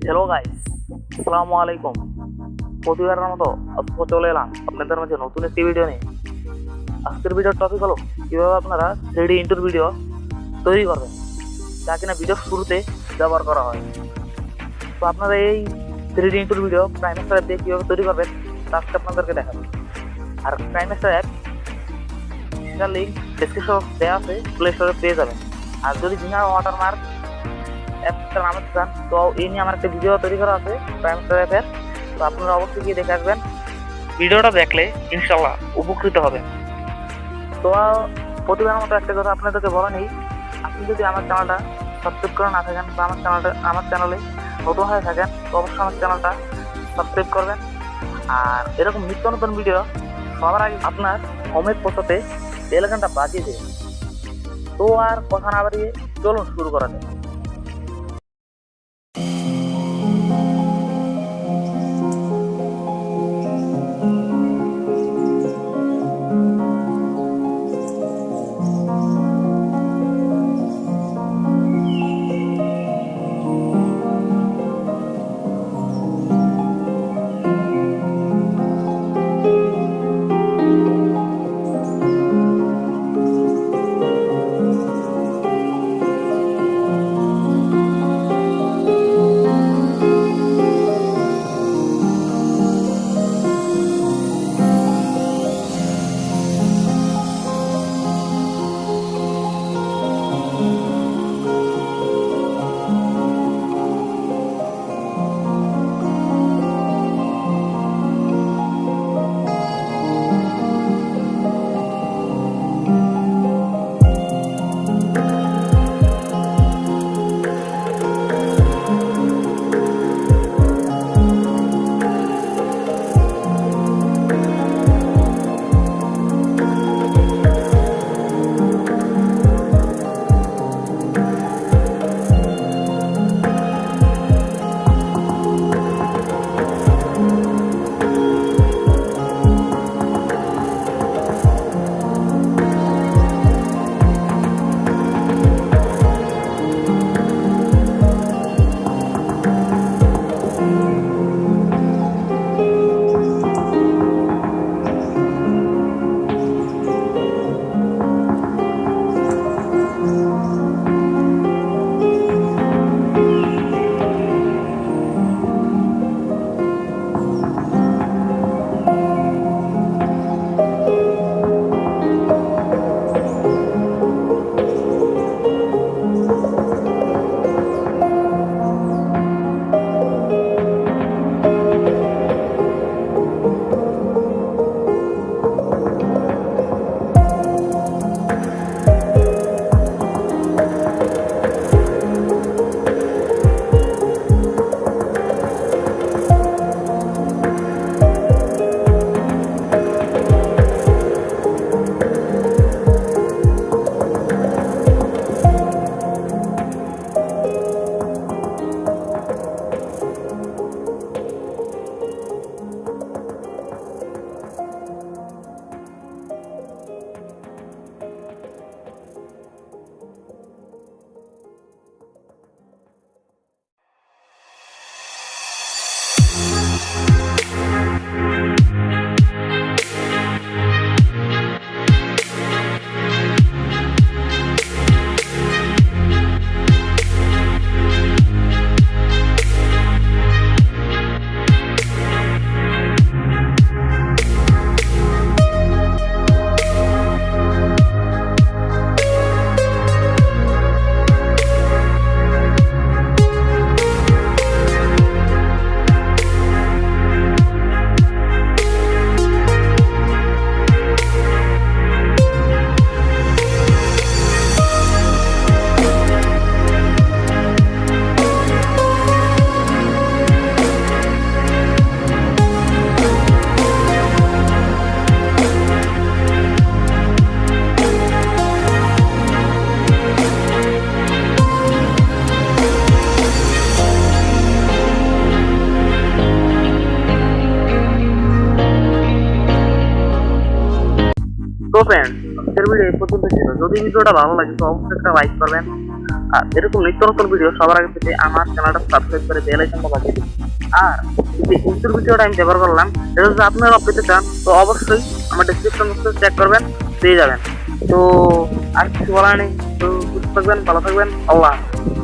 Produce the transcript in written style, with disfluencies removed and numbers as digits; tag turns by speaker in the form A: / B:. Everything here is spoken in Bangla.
A: হ্যালো গাইস, আসসালামু আলাইকুম। প্রতিবারের মতো আজকে চলে এলাম আপনাদের মাঝে নতুন একটি ভিডিও নিয়ে। আজকের ভিডিওর টপিক হলো কিভাবে আপনারা 3D ইন্ট্রো ভিডিও তৈরি করবেন, যা কিনা ভিডিওর শুরুতে ব্যবহার করা হয়। তো আপনারা এই 3D ইন্ট্রো ভিডিও কিনেমাস্টার অ্যাপ দিয়ে কীভাবে তৈরি করবেন তা আজকে আপনাদেরকে দেখাবো। আর কিনেমাস্টার অ্যাপ সেটার লিঙ্ক ডেসক্রিপশন দেওয়া আছে, প্লে স্টোরে পেয়ে যাবেন। আর যদি বিনা ওয়াটারমার্ক অ্যাপটা নামাতে চান তো এই নিয়ে আমার একটা ভিডিও তৈরি করা আছে কিনেমাস্টার অ্যাপের, তো আপনারা অবশ্যই গিয়ে দেখে আসবেন। ভিডিওটা দেখলে ইনশাল্লাহ উপকৃত হবেন। তো প্রতিবারের মতো একটা কথা আপনাদেরকে বলা নেই, আপনি যদি আমার চ্যানেলটা সাবস্ক্রাইব করে না থাকেন বা আমার চ্যানেলে নতুন হয়ে থাকেন তো অবশ্যই আমার চ্যানেলটা সাবস্ক্রাইব করবেন। আর এরকম নিত্য নতুন ভিডিও সবার আগে আপনার হোমে পৌঁছাতে বেল আইকনটা বাজিয়ে দেবেন। তো আর কথা না বাড়িয়ে চলুন শুরু করা যাক। তো ফ্রেন্ডস, আজকের ভিডিও এই পর্যন্ত ছিল। যদি ভিডিওটা ভালো লাগে তো অবশ্যই একটা লাইক করবেন। আর এরকম নিত্য নতুন ভিডিও সবার আগে পেতে আমার চ্যানেলটা সাবস্ক্রাইব করে বেল আইকনটা বাজিয়ে দিন। আর যে ইন্টার ভিডিওটা আমি ব্যবহার করলাম এটা যদি আপনারা পেতে চান তো অবশ্যই আমার ডেসক্রিপশন বক্সে চেক করবেন, পেয়ে যাবেন। তো আর কিছু বলার নেই, তো সুস্থ থাকবেন, ভালো থাকবেন, আল্লাহ হাফেজ।